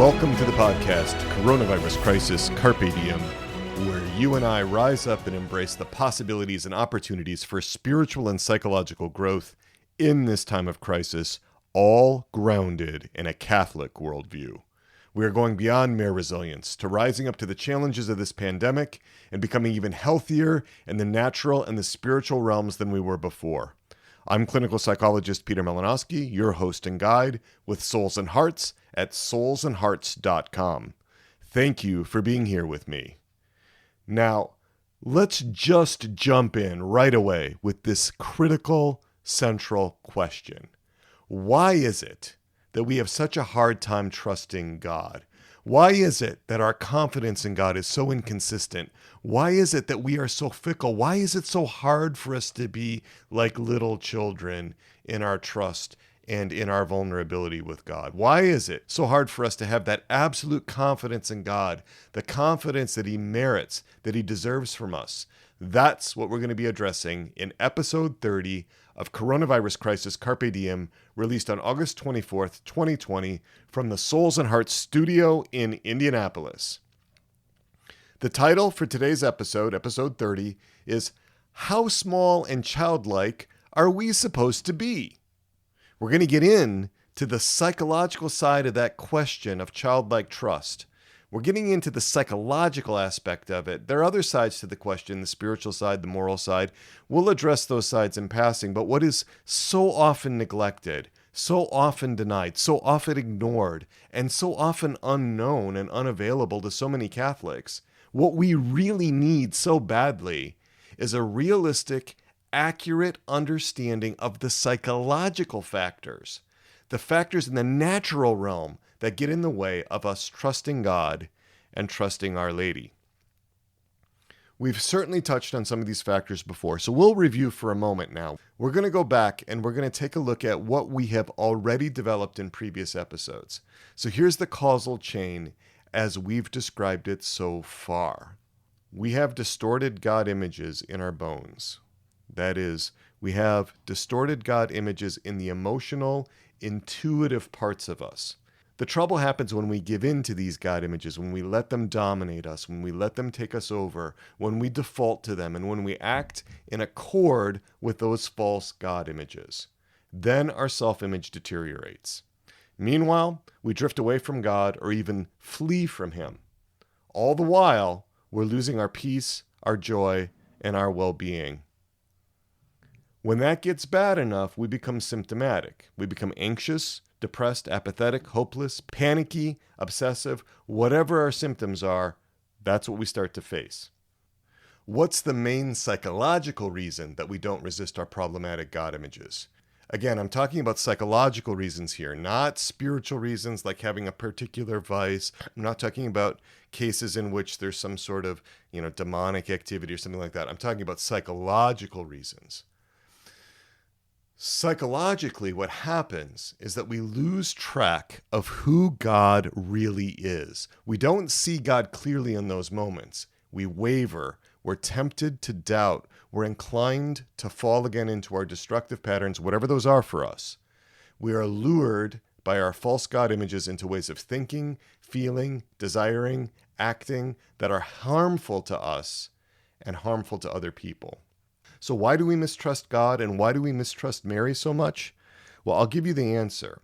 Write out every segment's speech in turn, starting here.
Welcome to the podcast, Coronavirus Crisis Carpe Diem, where you and I rise up and embrace the possibilities and opportunities for spiritual and psychological growth in this time of crisis, all grounded in a Catholic worldview. We are going beyond mere resilience to rising up to the challenges of this pandemic and becoming even healthier in the natural and the spiritual realms than we were before. I'm clinical psychologist Peter Malinoski, your host and guide with Souls and Hearts at soulsandhearts.com. Thank you for being here with me. Now, let's just jump in right away with this critical, central question. Why is it that we have such a hard time trusting God? Why is it that our confidence in God is so inconsistent? Why is it that we are so fickle? Why is it so hard for us to be like little children in our trust and in our vulnerability with God? Why is it so hard for us to have that absolute confidence in God, the confidence that He merits, that He deserves from us? That's what we're going to be addressing in episode 30 of Coronavirus Crisis Carpe Diem, released on August 24th, 2020, from the Souls and Hearts studio in Indianapolis. The title for today's episode, episode 30, is How Small and Childlike Are We Supposed to Be? We're going to get into the psychological side of that question of childlike trust. We're getting into the psychological aspect of it. There are other sides to the question, the spiritual side, the moral side. We'll address those sides in passing, but what is so often neglected, so often denied, so often ignored, and so often unknown and unavailable to so many Catholics, what we really need so badly is a realistic, accurate understanding of the psychological factors, the factors in the natural realm that get in the way of us trusting God and trusting Our Lady. We've certainly touched on some of these factors before, so we'll review for a moment now. We're going to go back and we're going to take a look at what we have already developed in previous episodes. So here's the causal chain as we've described it so far. We have distorted God images in our bones. That is, we have distorted God images in the emotional, intuitive parts of us. The trouble happens when we give in to these God images, when we let them dominate us, when we let them take us over, when we default to them, and when we act in accord with those false God images. Then our self-image deteriorates. Meanwhile, we drift away from God or even flee from Him. All the while, we're losing our peace, our joy, and our well-being. When that gets bad enough, we become symptomatic. We become anxious, depressed, apathetic, hopeless, panicky, obsessive. Whatever our symptoms are, that's what we start to face. What's the main psychological reason that we don't resist our problematic God images? Again, I'm talking about psychological reasons here, not spiritual reasons like having a particular vice. I'm not talking about cases in which there's some sort of, demonic activity or something like that. I'm talking about psychological reasons. Psychologically, what happens is that we lose track of who God really is. We don't see God clearly in those moments. We waver. We're tempted to doubt. We're inclined to fall again into our destructive patterns, whatever those are for us. We are lured by our false God images into ways of thinking, feeling, desiring, acting that are harmful to us and harmful to other people. So why do we mistrust God and why do we mistrust Mary so much? Well, I'll give you the answer.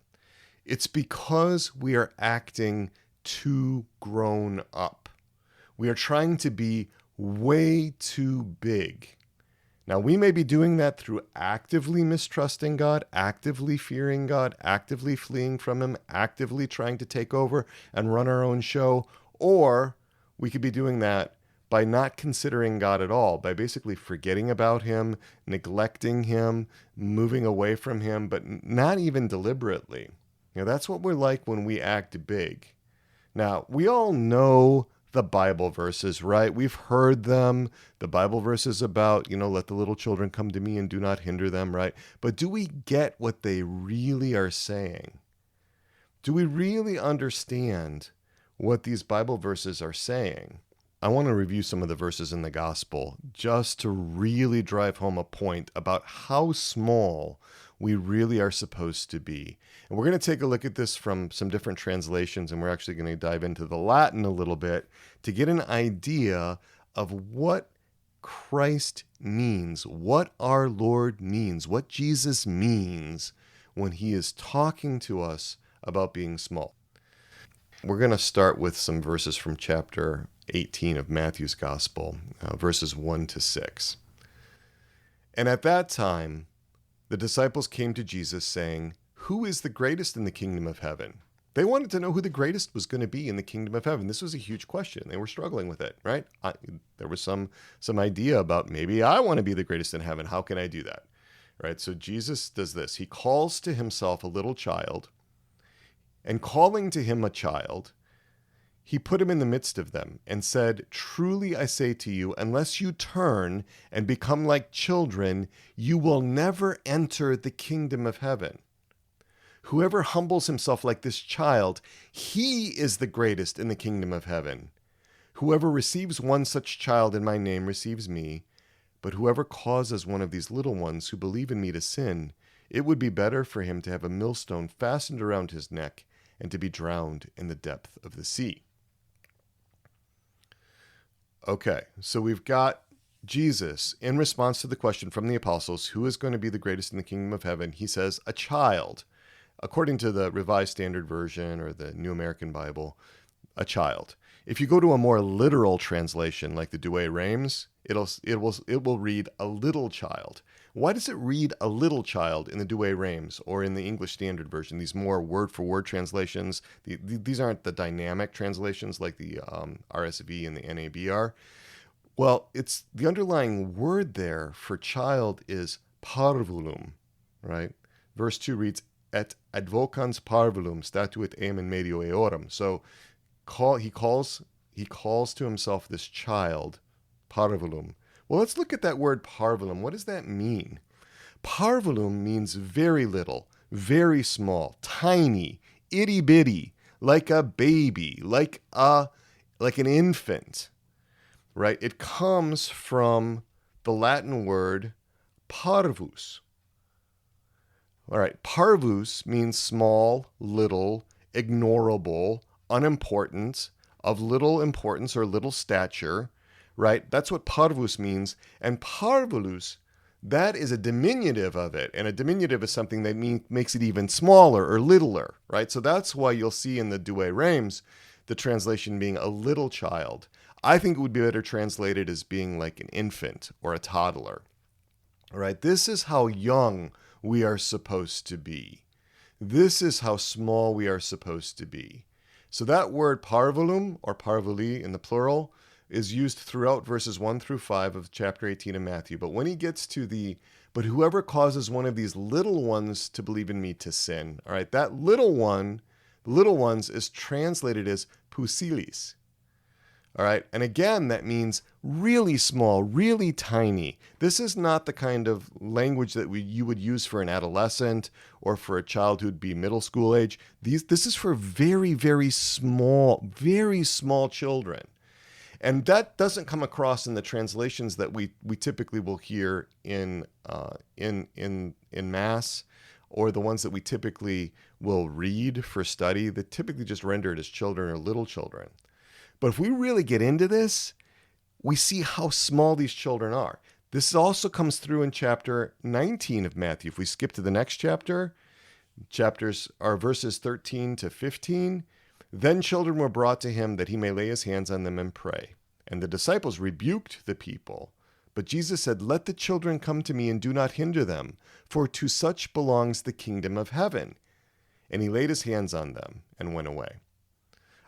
It's because we are acting too grown up. We are trying to be way too big. Now, we may be doing that through actively mistrusting God, actively fearing God, actively fleeing from Him, actively trying to take over and run our own show, or we could be doing that by not considering God at all, by basically forgetting about Him, neglecting Him, moving away from Him, but not even deliberately. That's what we're like when we act big. Now, we all know the Bible verses, right? We've heard them. The Bible verses about, let the little children come to me and do not hinder them, right? But do we get what they really are saying? Do we really understand what these Bible verses are saying? I want to review some of the verses in the gospel just to really drive home a point about how small we really are supposed to be. And we're going to take a look at this from some different translations, and we're actually going to dive into the Latin a little bit to get an idea of what Christ means, what our Lord means, what Jesus means when he is talking to us about being small. We're going to start with some verses from chapter 18 of Matthew's Gospel, verses 1 to 6. And at that time, the disciples came to Jesus saying, "Who is the greatest in the kingdom of heaven?" They wanted to know who the greatest was going to be in the kingdom of heaven. This was a huge question. They were struggling with it, right? There was some idea about maybe I want to be the greatest in heaven. How can I do that? Right? So Jesus does this. He calls to himself a little child, and calling to him a child, he put him in the midst of them and said, "Truly I say to you, unless you turn and become like children, you will never enter the kingdom of heaven. Whoever humbles himself like this child, he is the greatest in the kingdom of heaven. Whoever receives one such child in my name receives me, but whoever causes one of these little ones who believe in me to sin, it would be better for him to have a millstone fastened around his neck and to be drowned in the depth of the sea." Okay, so we've got Jesus in response to the question from the apostles, who is going to be the greatest in the kingdom of heaven? He says, a child. According to the Revised Standard Version or the New American Bible, a child. If you go to a more literal translation like the Douay-Rheims, it will read a little child. Why does it read a little child in the Douay-Rheims or in the English Standard Version? These more word-for-word translations. These aren't the dynamic translations like the RSV and the NAB are. Well, it's the underlying word there for child is parvulum, right? Verse 2 reads, "Et advocans parvulum statuit eam in medio eorum." So he calls to himself this child, parvulum. Well, let's look at that word parvulum. What does that mean? Parvulum means very little, very small, tiny, itty bitty, like a baby, like an infant, right? It comes from the Latin word parvus. All right, parvus means small, little, ignorable, unimportant, of little importance or little stature, right? That's what parvus means. And parvulus, that is a diminutive of it. And a diminutive is something that makes it even smaller or littler, right? So that's why you'll see in the Douay-Rheims the translation being a little child. I think it would be better translated as being like an infant or a toddler, all right? This is how young we are supposed to be. This is how small we are supposed to be. So that word parvulum, or parvuli in the plural, is used throughout verses 1 through 5 of chapter 18 of Matthew. But when he gets to but whoever causes one of these little ones to believe in me to sin, all right, that little ones is translated as pusilis. All right, and again, that means really small, really tiny. This is not the kind of language that you would use for an adolescent or for a child who'd be middle school age. This is for very, very small children. And that doesn't come across in the translations that we typically will hear in Mass, or the ones that we typically will read for study that typically just render it as children or little children. But if we really get into this, we see how small these children are. This also comes through in chapter 19 of Matthew. If we skip to the next chapters are verses 13 to 15. Then children were brought to him that he may lay his hands on them and pray. And the disciples rebuked the people. But Jesus said, "Let the children come to me and do not hinder them, for to such belongs the kingdom of heaven." And he laid his hands on them and went away.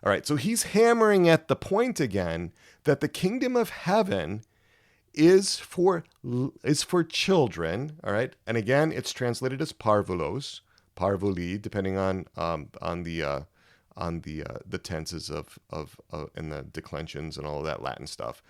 All right, so he's hammering at the point again that the kingdom of heaven is for children, all right? And again, it's translated as parvulos, parvuli, depending on the tenses of and the declensions and all of that Latin stuff.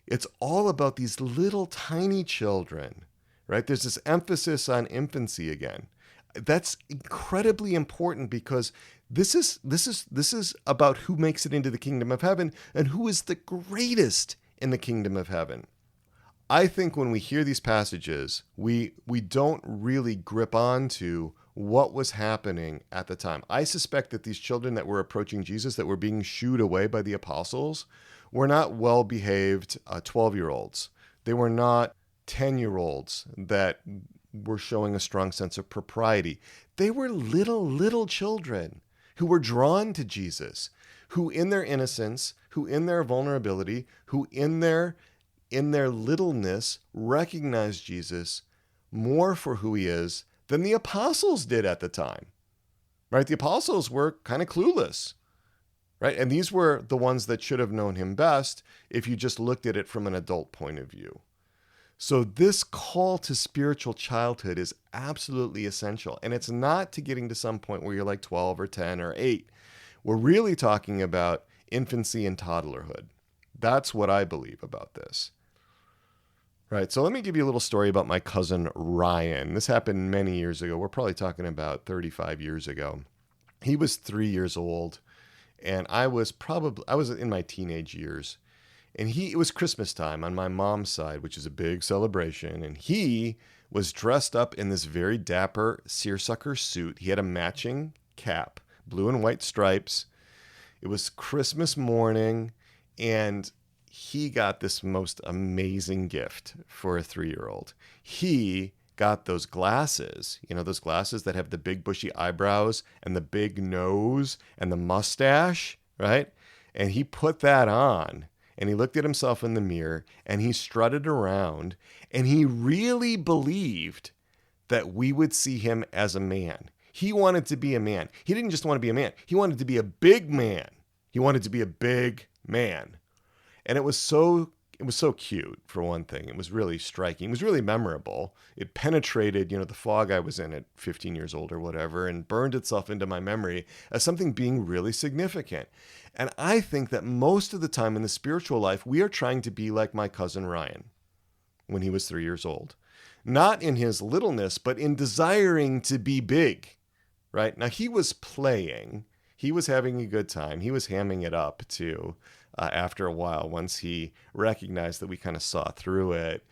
It's all about these little tiny children, right? There's this emphasis on infancy again. That's incredibly important because this is about who makes it into the kingdom of heaven and who is the greatest in the kingdom of heaven. I think when we hear these passages, we don't really grip onto what was happening at the time. I suspect that these children that were approaching Jesus, that were being shooed away by the apostles, were not well-behaved 12-year-olds. They were not 10-year-olds that were showing a strong sense of propriety. They were little children who were drawn to Jesus, who in their innocence, who in their vulnerability, who in their littleness recognized Jesus more for who he is than the apostles did at the time, right? The apostles were kind of clueless, right? And these were the ones that should have known him best if you just looked at it from an adult point of view. So this call to spiritual childhood is absolutely essential. And it's not to getting to some point where you're like 12 or 10 or 8. We're really talking about infancy and toddlerhood. That's what I believe about this. Right, so let me give you a little story about my cousin Ryan. This happened many years ago. We're probably talking about 35 years ago. He was 3 years old, and I was in my teenage years. And it was Christmas time on my mom's side, which is a big celebration. And he was dressed up in this very dapper seersucker suit. He had a matching cap, blue and white stripes. It was Christmas morning, and he got this most amazing gift for a 3-year-old. He got those glasses, those glasses that have the big bushy eyebrows and the big nose and the mustache, right? And he put that on, and he looked at himself in the mirror, and he strutted around, and he really believed that we would see him as a man. He wanted to be a man. He didn't just want to be a man. He wanted to be a big man. He wanted to be a big man. And it was so cute, for one thing. It was really striking. It was really memorable. It penetrated, the fog I was in at 15 years old or whatever, and burned itself into my memory as something being really significant. And I think that most of the time in the spiritual life, we are trying to be like my cousin Ryan when he was 3 years old. Not in his littleness, but in desiring to be big, right? Now, he was playing. He was having a good time. He was hamming it up, too. After a while, once he recognized that we kind of saw through it,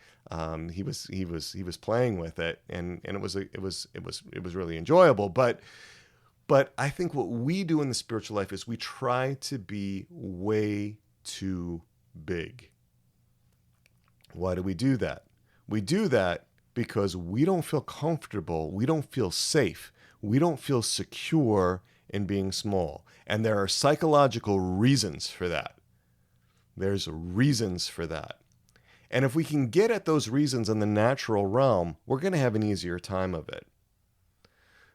he was playing with it, and it was really enjoyable. But I think what we do in the spiritual life is we try to be way too big. Why do we do that? We do that because we don't feel comfortable, we don't feel safe, we don't feel secure in being small, and there are psychological reasons for that. There's reasons for that. And if we can get at those reasons in the natural realm, we're going to have an easier time of it.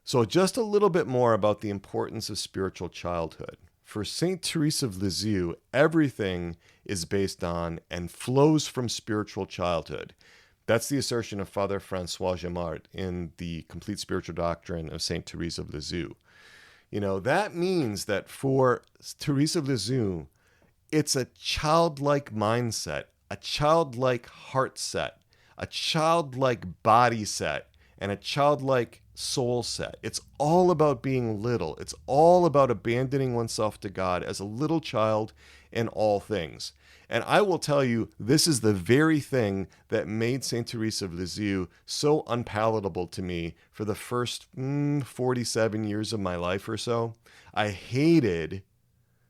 So just a little bit more about the importance of spiritual childhood. For St. Teresa of Lisieux, everything is based on and flows from spiritual childhood. That's the assertion of Father Francois Gemart in the Complete Spiritual Doctrine of St. Teresa of Lisieux. That means that for Teresa of Lisieux, it's a childlike mindset, a childlike heart set, a childlike body set, and a childlike soul set. It's all about being little. It's all about abandoning oneself to God as a little child in all things. And I will tell you, this is the very thing that made St. Teresa of Lisieux so unpalatable to me for the first 47 years of my life or so. I hated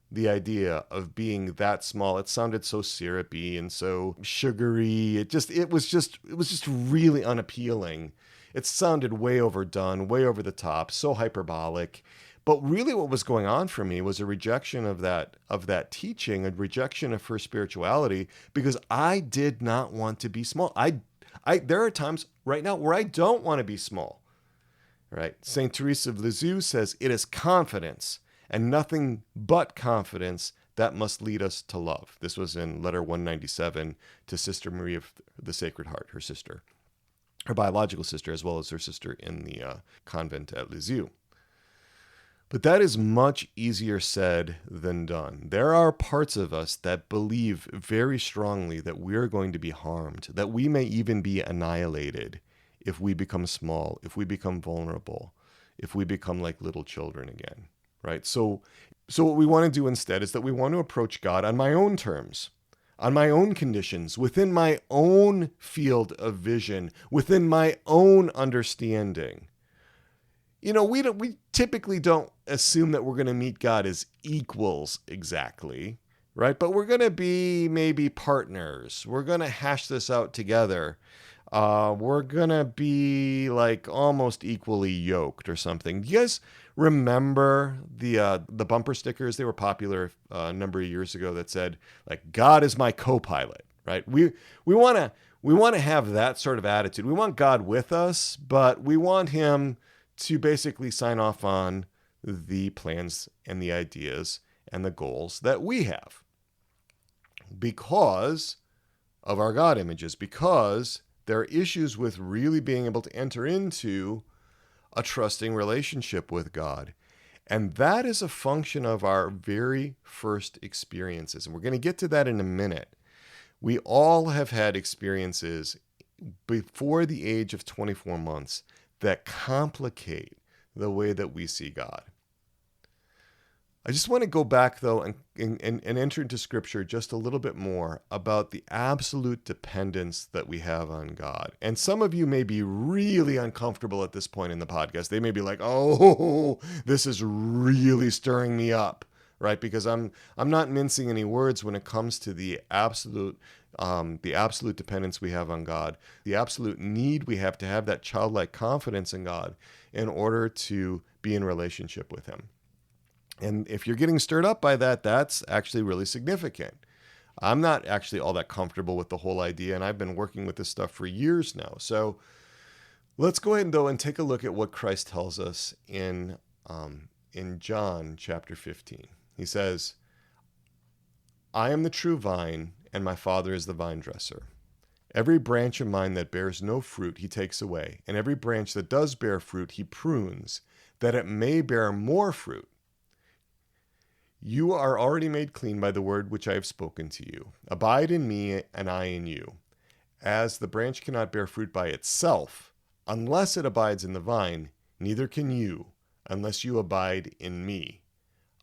the idea of being that small. It sounded so syrupy and so sugary. It was just really unappealing. It sounded way overdone, way over the top, so hyperbolic. But really what was going on for me was a rejection of that teaching, a rejection of her spirituality, because I did not want to be small. There are times right now where I don't want to be small. Right? St. Teresa of Lisieux says it is confidence, and nothing but confidence, that must lead us to love. This was in letter 197 to Sister Maria of the Sacred Heart, her sister, her biological sister, as well as her sister in the convent at Lisieux. But that is much easier said than done. There are parts of us that believe very strongly that we're going to be harmed, that we may even be annihilated if we become small, if we become vulnerable, if we become like little children again. Right? So what we want to do instead is that we want to approach God on my own terms, on my own conditions, within my own field of vision, within my own understanding. We typically don't assume that we're going to meet God as equals exactly, right? But we're going to be maybe partners. We're going to hash this out together. We're going to be like almost equally yoked or something. Do you guys remember the bumper stickers? They were popular a number of years ago that said, like, God is my co-pilot, right? We want to have that sort of attitude. We want God with us, but we want him to basically sign off on the plans and the ideas and the goals that we have because of our God images, because there are issues with really being able to enter into a trusting relationship with God. And that is a function of our very first experiences. And we're going to get to that in a minute. We all have had experiences before the age of 24 months that complicate the way that we see God. I just want to go back, though, and enter into Scripture just a little bit more about the absolute dependence that we have on God. And some of you may be really uncomfortable at this point in the podcast. They may be like, oh, this is really stirring me up, right? Because I'm not mincing any words when it comes to the absolute dependence we have on God, the absolute need we have to have that childlike confidence in God in order to be in relationship with him. And if you're getting stirred up by that, that's actually really significant. I'm not actually all that comfortable with the whole idea, and I've been working with this stuff for years now. So let's go ahead, though, and take a look at what Christ tells us in John chapter 15. He says, I am the true vine, and my Father is the vine dresser. Every branch of mine that bears no fruit he takes away, and every branch that does bear fruit he prunes, that it may bear more fruit. You are already made clean by the word which I have spoken to you. Abide in me, and I in you. As the branch cannot bear fruit by itself, unless it abides in the vine, neither can you, unless you abide in me.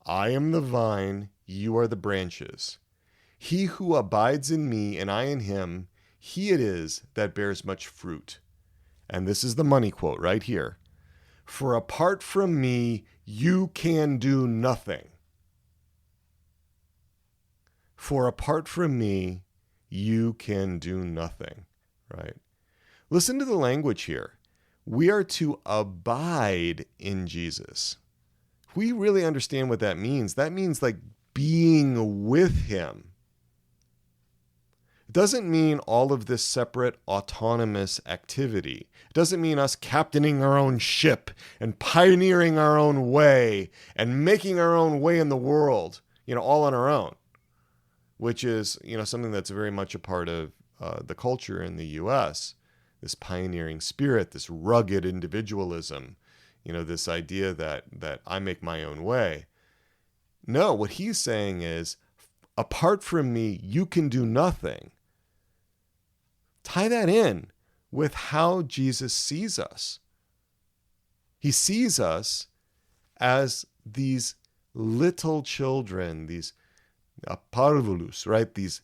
I am the vine, you are the branches. He who abides in me, and I in him, he it is that bears much fruit. And this is the money quote right here. For apart from me, you can do nothing. For apart from me, you can do nothing, right? Listen to the language here. We are to abide in Jesus. We really understand what that means. That means like being with him. It doesn't mean all of this separate autonomous activity. It doesn't mean us captaining our own ship and pioneering our own way and making our own way in the world, all on our own. Which is, something that's very much a part of the culture in the U.S., this pioneering spirit, this rugged individualism, this idea that I make my own way. No, what he's saying is, apart from me, you can do nothing. Tie that in with how Jesus sees us. He sees us as these little children, these parvulus, right? These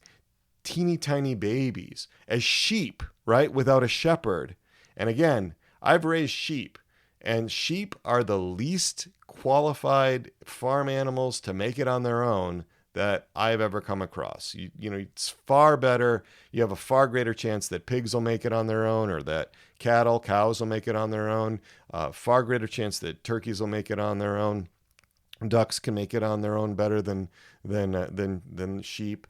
teeny tiny babies, as sheep, right? Without a shepherd. And again, I've raised sheep, and sheep are the least qualified farm animals to make it on their own that I've ever come across. It's far better. You have a far greater chance that pigs will make it on their own, or that cows will make it on their own. Far greater chance that turkeys will make it on their own. Ducks can make it on their own better than sheep.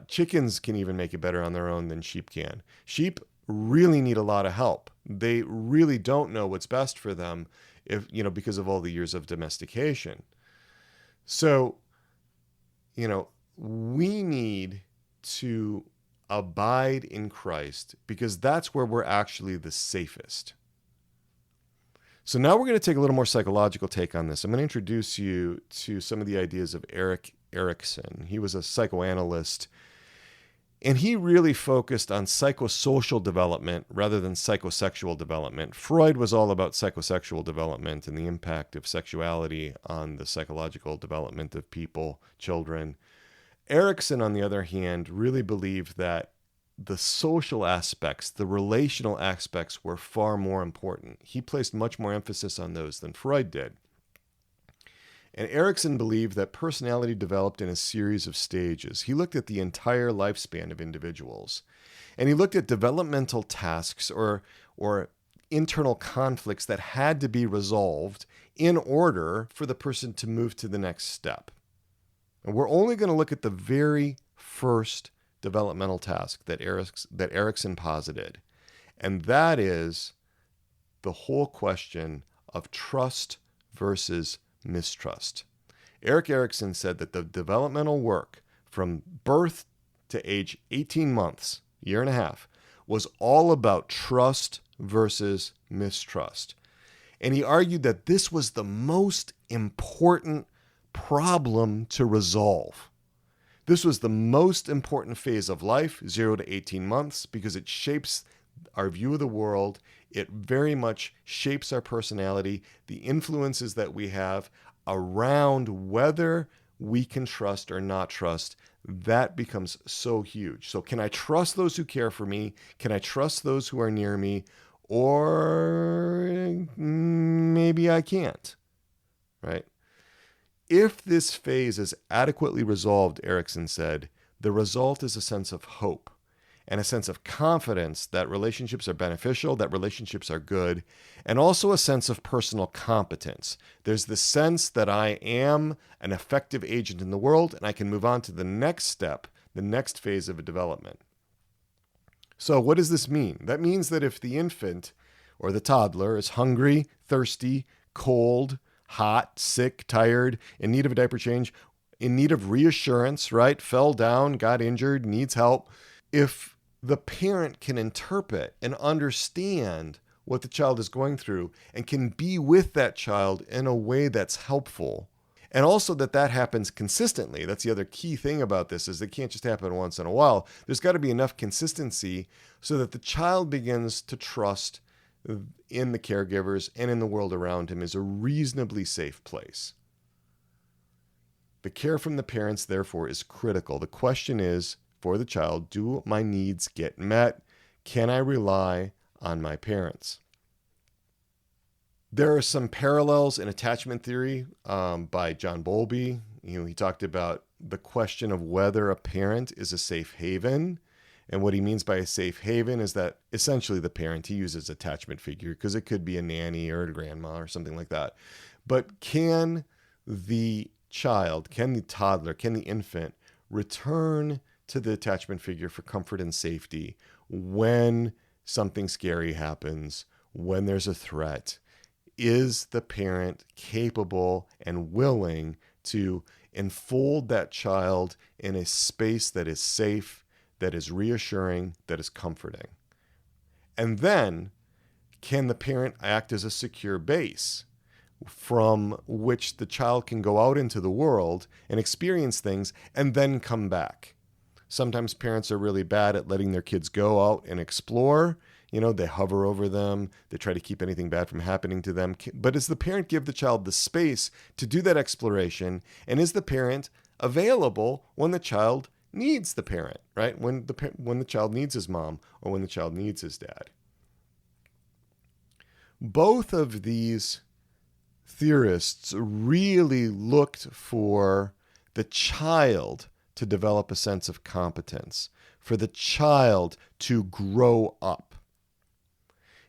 Chickens can even make it better on their own than sheep can. Sheep really need a lot of help. They really don't know what's best for them, because of all the years of domestication. So, we need to abide in Christ because that's where we're actually the safest. So now we're going to take a little more psychological take on this. I'm going to introduce you to some of the ideas of Erik Erikson. He was a psychoanalyst, and he really focused on psychosocial development rather than psychosexual development. Freud was all about psychosexual development and the impact of sexuality on the psychological development of people, children. Erikson, on the other hand, really believed that the social aspects, the relational aspects were far more important. He placed much more emphasis on those than Freud did. And Erikson believed that personality developed in a series of stages. He looked at the entire lifespan of individuals. And he looked at developmental tasks or internal conflicts that had to be resolved in order for the person to move to the next step. And we're only going to look at the very first developmental task that Erikson posited. And that is the whole question of trust versus mistrust. Erik Erikson said that the developmental work from birth to age 18 months, year and a half, was all about trust versus mistrust. And he argued that this was the most important problem to resolve. This was the most important phase of life, 0 to 18 months, because it shapes our view of the world. It very much shapes our personality, the influences that we have around whether we can trust or not trust. That becomes so huge. So can I trust those who care for me? Can I trust those who are near me? Or maybe I can't, right? If this phase is adequately resolved, Erikson said, the result is a sense of hope and a sense of confidence that relationships are beneficial, that relationships are good, and also a sense of personal competence. There's the sense that I am an effective agent in the world, and I can move on to the next step, the next phase of a development. So what does this mean? That means that if the infant or the toddler is hungry, thirsty, cold, hot, sick, tired, in need of a diaper change, in need of reassurance, right? Fell down, got injured, needs help. If the parent can interpret and understand what the child is going through and can be with that child in a way that's helpful, and also that happens consistently. That's the other key thing about this, is it can't just happen once in a while. There's got to be enough consistency so that the child begins to trust in the caregivers and in the world around him is a reasonably safe place. The care from the parents, therefore, is critical. The question is, for the child, do my needs get met? Can I rely on my parents? There are some parallels in attachment theory by John Bowlby. He talked about the question of whether a parent is a safe haven. And what he means by a safe haven is that essentially the parent, he uses attachment figure because it could be a nanny or a grandma or something like that. But can the child, can the toddler, can the infant return to the attachment figure for comfort and safety when something scary happens, when there's a threat? Is the parent capable and willing to enfold that child in a space that is safe, that is reassuring, that is comforting? And then, can the parent act as a secure base from which the child can go out into the world and experience things and then come back? Sometimes parents are really bad at letting their kids go out and explore. They hover over them. They try to keep anything bad from happening to them. But does the parent give the child the space to do that exploration? And is the parent available when the child needs the parent, right? When the child needs his mom or when the child needs his dad? Both of these theorists really looked for the child to develop a sense of competence, for the child to grow up.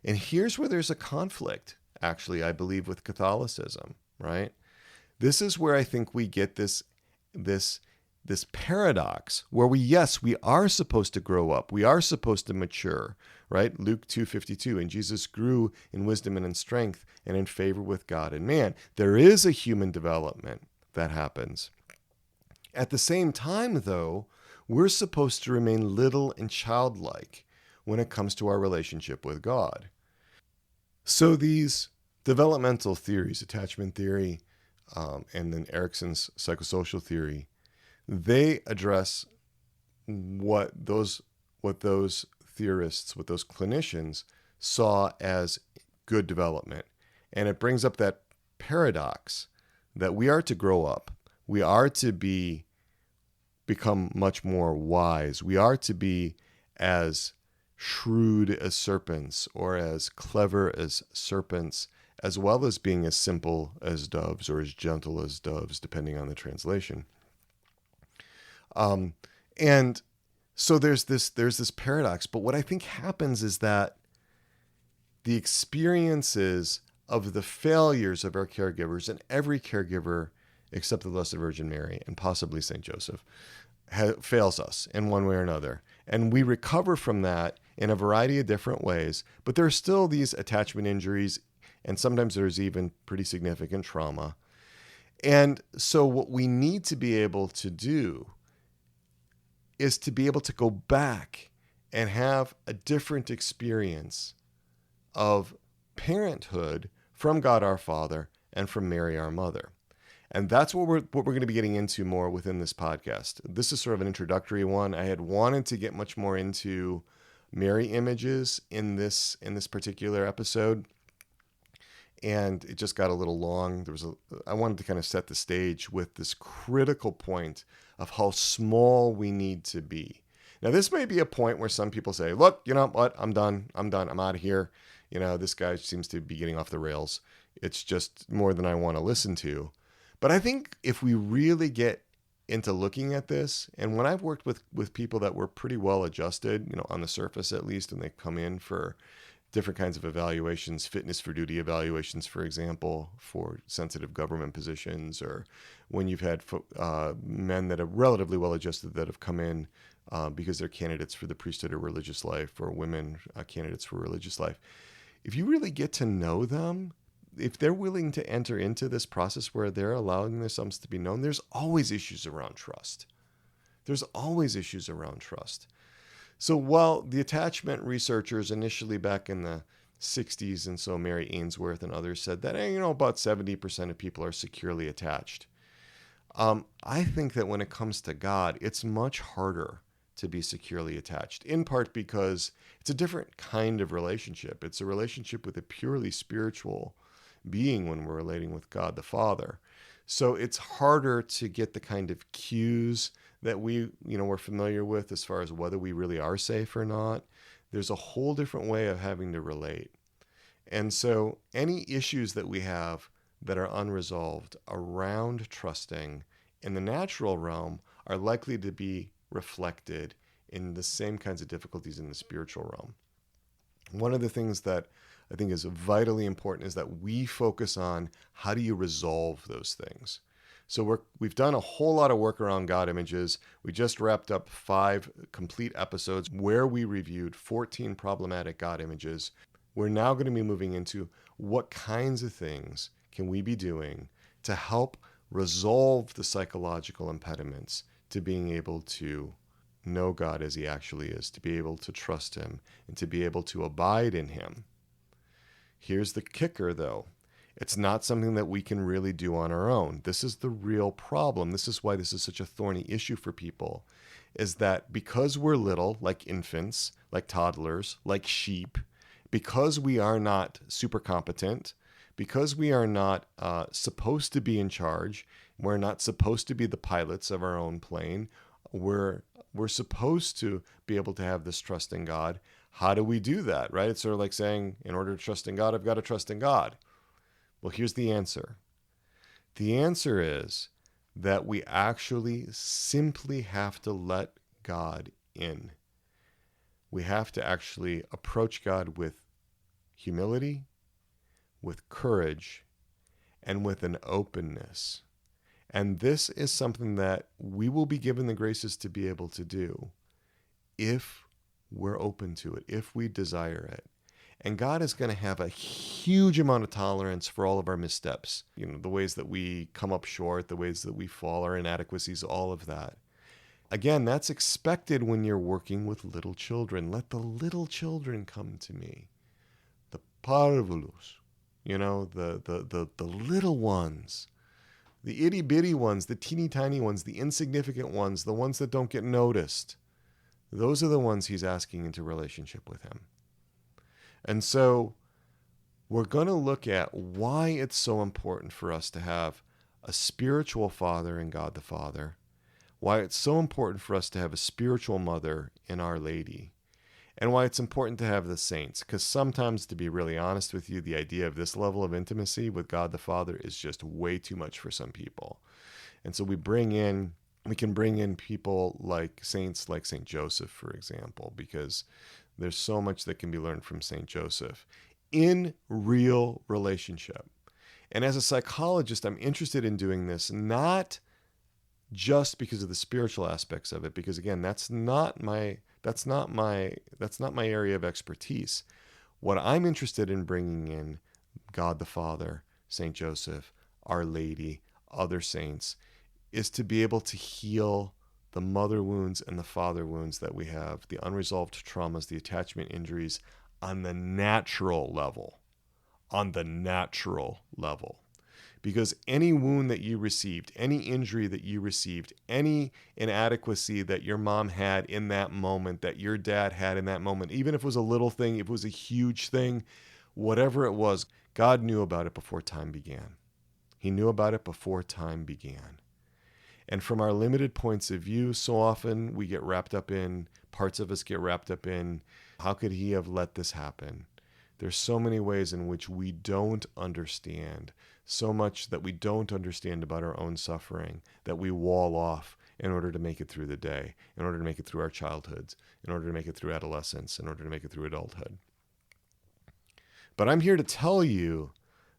And here's where there's a conflict, actually, I believe, with Catholicism, right? This is where I think we get this paradox where we are supposed to grow up. We are supposed to mature, right? Luke 2:52, and Jesus grew in wisdom and in strength and in favor with God and man. There is a human development that happens. At the same time, though, we're supposed to remain little and childlike when it comes to our relationship with God. So these developmental theories, attachment theory, and then Erikson's psychosocial theory, they address what those theorists, what those clinicians saw as good development. And it brings up that paradox that we are to grow up. We are to be become much more wise. We are to be as shrewd as serpents, or as clever as serpents, as well as being as simple as doves, or as gentle as doves, depending on the translation. And so there's this paradox. But what I think happens is that the experiences of the failures of our caregivers, and every caregiver except the Blessed Virgin Mary and possibly St. Joseph, fails us in one way or another. And we recover from that in a variety of different ways, but there are still these attachment injuries, and sometimes there's even pretty significant trauma. And so what we need to be able to do is to be able to go back and have a different experience of parenthood from God our Father and from Mary our Mother. And that's what we're going to be getting into more within this podcast. This is sort of an introductory one. I had wanted to get much more into Mary images in this particular episode, and it just got a little long. I wanted to kind of set the stage with this critical point of how small we need to be. Now, this may be a point where some people say, look, you know what? I'm done. I'm out of here. This guy seems to be getting off the rails. It's just more than I want to listen to. But I think if we really get into looking at this, and when I've worked with people that were pretty well adjusted, on the surface at least, and they come in for different kinds of evaluations, fitness for duty evaluations, for example, for sensitive government positions, or when you've had men that are relatively well adjusted that have come in because they're candidates for the priesthood or religious life, or women candidates for religious life. If you really get to know them, if they're willing to enter into this process where they're allowing themselves to be known, there's always issues around trust. So while the attachment researchers initially back in the 60s, and so Mary Ainsworth and others said that, about 70% of people are securely attached. I think that when it comes to God, it's much harder to be securely attached, in part because it's a different kind of relationship. It's a relationship with a purely spiritual being when we're relating with God the Father. So it's harder to get the kind of cues that we're familiar with as far as whether we really are safe or not. There's a whole different way of having to relate. And so any issues that we have that are unresolved around trusting in the natural realm are likely to be reflected in the same kinds of difficulties in the spiritual realm. One of the things that I think is vitally important is that we focus on how do you resolve those things. So we've done a whole lot of work around God images. We just wrapped up 5 complete episodes where we reviewed 14 problematic God images. We're now going to be moving into what kinds of things can we be doing to help resolve the psychological impediments to being able to know God as he actually is, to be able to trust him, and to be able to abide in him. Here's the kicker, though. It's not something that we can really do on our own. This is the real problem. This is why this is such a thorny issue for people, is that because we're little, like infants, like toddlers, like sheep, because we are not super competent, because we are not supposed to be in charge, we're not supposed to be the pilots of our own plane, we're supposed to be able to have this trust in God. How do we do that, right? It's sort of like saying, in order to trust in God, I've got to trust in God. Well, here's the answer. The answer is that we actually simply have to let God in. We have to actually approach God with humility, with courage, and with an openness. And this is something that we will be given the graces to be able to do if we're open to it, if we desire it. And God is going to have a huge amount of tolerance for all of our missteps. The ways that we come up short, the ways that we fall, our inadequacies, all of that. Again, that's expected when you're working with little children. Let the little children come to me. The parvulos, the little ones. The itty-bitty ones, the teeny-tiny ones, the insignificant ones, the ones that don't get noticed. Those are the ones he's asking into relationship with him. And so we're going to look at why it's so important for us to have a spiritual father in God the Father, why it's so important for us to have a spiritual mother in Our Lady, and why it's important to have the saints. Because sometimes, to be really honest with you, the idea of this level of intimacy with God the Father is just way too much for some people. And so we can bring in people like saints like St. Joseph, for example, because there's so much that can be learned from St. Joseph in real relationship. And as a psychologist, I'm interested in doing this not just because of the spiritual aspects of it, because again, that's not my area of expertise. What I'm interested in bringing in God the Father, St. Joseph, Our Lady, other saints, is to be able to heal the mother wounds and the father wounds that we have, the unresolved traumas, the attachment injuries on the natural level. Because any wound that you received, any injury that you received, any inadequacy that your mom had in that moment, that your dad had in that moment, even if it was a little thing, if it was a huge thing, whatever it was, God knew about it before time began. He knew about it before time began. And from our limited points of view, so often parts of us get wrapped up in, how could he have let this happen? There's so many ways in which we don't understand, so much that we don't understand about our own suffering, that we wall off in order to make it through the day, in order to make it through our childhoods, in order to make it through adolescence, in order to make it through adulthood. But I'm here to tell you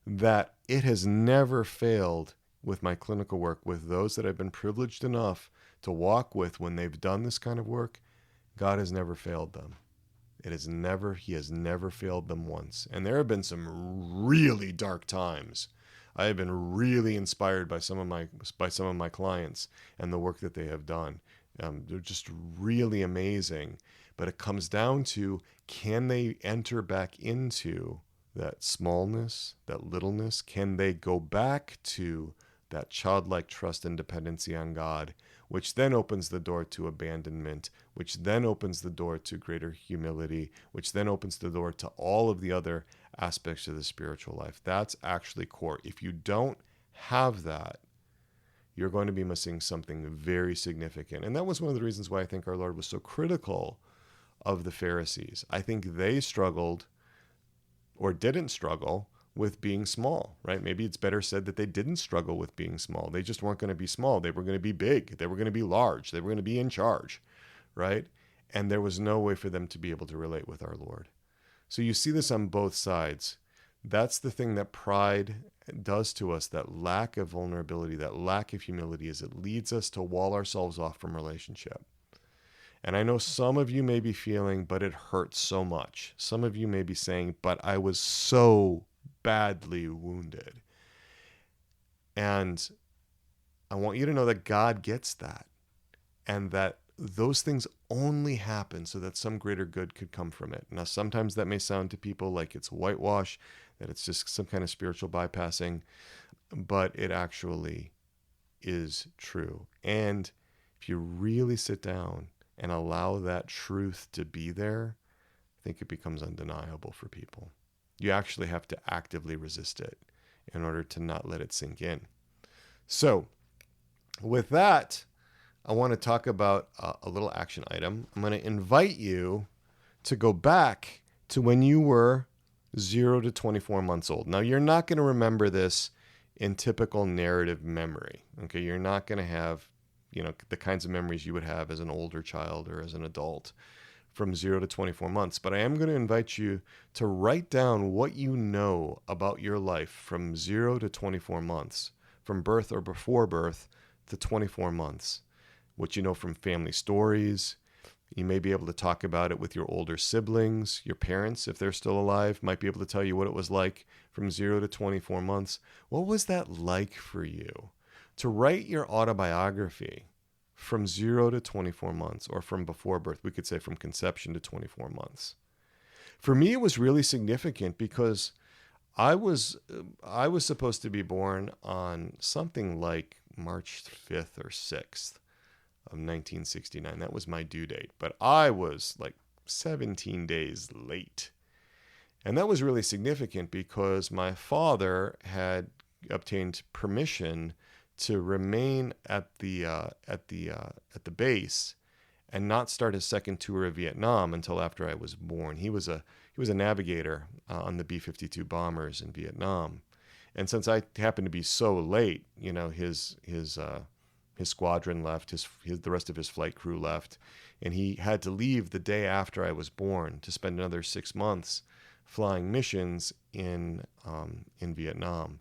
that it has never failed with my clinical work, with those that I've been privileged enough to walk with when they've done this kind of work. God has never failed them. He has never failed them once. And there have been some really dark times. I have been really inspired by some of my clients and the work that they have done. They're just really amazing. But it comes down to, can they enter back into that smallness, that littleness? Can they go back to that childlike trust and dependency on God, which then opens the door to abandonment, which then opens the door to greater humility, which then opens the door to all of the other aspects of the spiritual life. That's actually core. If you don't have that, you're going to be missing something very significant. And that was one of the reasons why I think our Lord was so critical of the Pharisees. I think they struggled, or didn't struggle, with being small, right? Maybe it's better said that they didn't struggle with being small. They just weren't going to be small. They were going to be big. They were going to be large. They were going to be in charge, right? And there was no way for them to be able to relate with our Lord. So you see this on both sides. That's the thing that pride does to us, that lack of vulnerability, that lack of humility, is it leads us to wall ourselves off from relationship. And I know some of you may be feeling, but it hurts so much. Some of you may be saying, but I was so badly wounded. And I want you to know that God gets that, and that those things only happen so that some greater good could come from it. Now, sometimes that may sound to people like it's whitewash, that it's just some kind of spiritual bypassing, but it actually is true. And if you really sit down and allow that truth to be there, I think it becomes undeniable for people. You actually have to actively resist it in order to not let it sink in. So with that, I want to talk about a little action item. I'm going to invite you to go back to when you were 0 to 24 months old. Now, you're not going to remember this in typical narrative memory. Okay, you're not going to have, the kinds of memories you would have as an older child or as an adult from 0 to 24 months. But I am going to invite you to write down what you know about your life from 0 to 24 months, from birth or before birth to 24 months. What you know from family stories. You may be able to talk about it with your older siblings. Your parents, if they're still alive, might be able to tell you what it was like from 0 to 24 months. What was that like for you? To write your autobiography from 0 to 24 months, or from before birth, we could say from conception to 24 months. For me, it was really significant because I was supposed to be born on something like March 5th or 6th of 1969. That was my due date, but I was like 17 days late. And that was really significant because my father had obtained permission to remain at the base and not start his second tour of Vietnam until after I was born. He was a navigator on the B-52 bombers in Vietnam, and since I happened to be so late, his squadron left, the rest of his flight crew left, and he had to leave the day after I was born to spend another 6 months flying missions in Vietnam,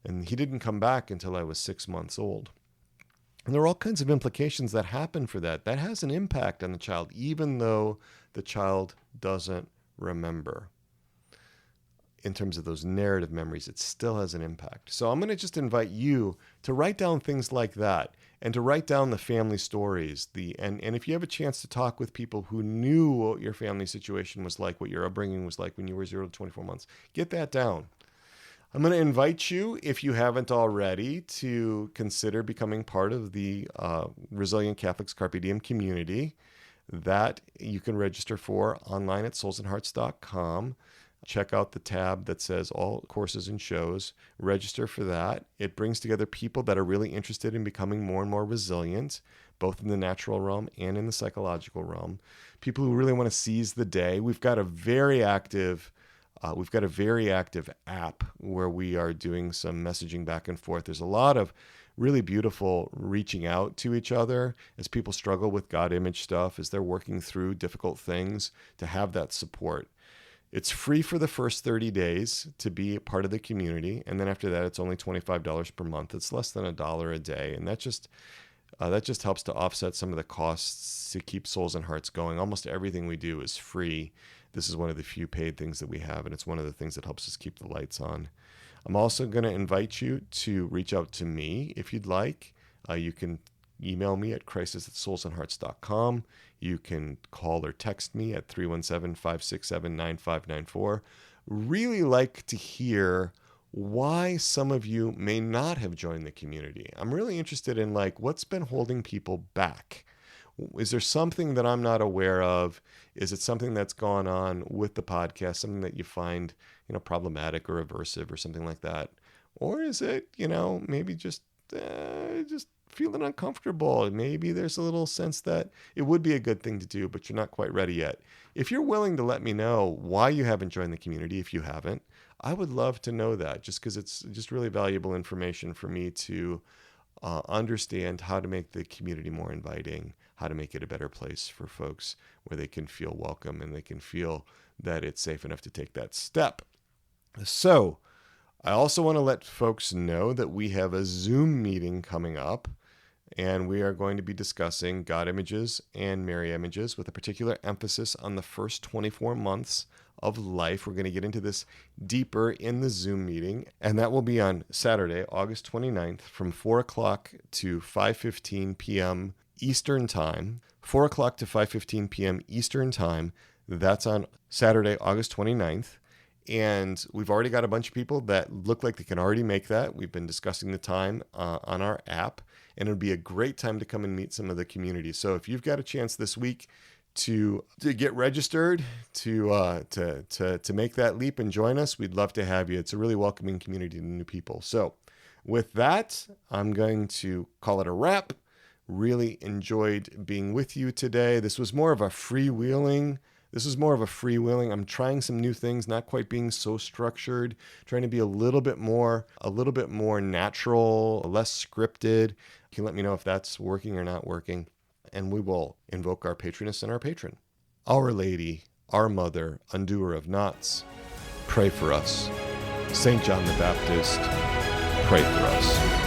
and he didn't come back until I was 6 months old. And there are all kinds of implications that happen for that. That has an impact on the child, even though the child doesn't remember. In terms of those narrative memories, it still has an impact. So I'm going to just invite you to write down things like that and to write down the family stories. And if you have a chance to talk with people who knew what your family situation was like, what your upbringing was like when you were 0 to 24 months, get that down. I'm going to invite you, if you haven't already, to consider becoming part of the Resilient Catholics Carpe Diem community that you can register for online at soulsandhearts.com. Check out the tab that says all courses and shows. Register for that. It brings together people that are really interested in becoming more and more resilient, both in the natural realm and in the psychological realm. People who really want to seize the day. We've got a very active app where we are doing some messaging back and forth. There's a lot of really beautiful reaching out to each other as people struggle with God image stuff, as they're working through difficult things, to have that support. It's free for the first 30 days to be a part of the community. And then after that, it's only $25 per month. It's less than $1 a day. And that just helps to offset some of the costs to keep Souls and Hearts going. Almost everything we do is free. This is one of the few paid things that we have, and it's one of the things that helps us keep the lights on. I'm also going to invite you to reach out to me if you'd like. You can email me at crisis@soulsandhearts.com. You can call or text me at 317-567-9594. Really like to hear why some of you may not have joined the community. I'm really interested in what's been holding people back. Is there something that I'm not aware of? Is it something that's gone on with the podcast, something that you find, problematic or aversive or something like that? Or is it, maybe just feeling uncomfortable? Maybe there's a little sense that it would be a good thing to do, but you're not quite ready yet. If you're willing to let me know why you haven't joined the community, if you haven't, I would love to know that, just because it's just really valuable information for me to understand how to make the community more inviting, how to make it a better place for folks where they can feel welcome and they can feel that it's safe enough to take that step. So I also want to let folks know that we have a Zoom meeting coming up, and we are going to be discussing God images and Mary images with a particular emphasis on the first 24 months of life. We're going to get into this deeper in the Zoom meeting, and that will be on Saturday, August 29th from 4 o'clock to 5:15 p.m. Eastern Time. 4 o'clock to 5:15 p.m. Eastern Time. That's on Saturday, August 29th. And we've already got a bunch of people that look like they can already make that. We've been discussing the time on our app, and it would be a great time to come and meet some of the community. So if you've got a chance this week to get registered, to make that leap and join us, we'd love to have you. It's a really welcoming community to new people. So with that, I'm going to call it a wrap. Really enjoyed being with you today. This was more of a freewheeling. I'm trying some new things, not quite being so structured, trying to be a little bit more natural, less scripted. You can let me know if that's working or not working, and we will invoke our patroness and our patron. Our Lady, our Mother, undoer of knots, pray for us. St. John the Baptist, pray for us.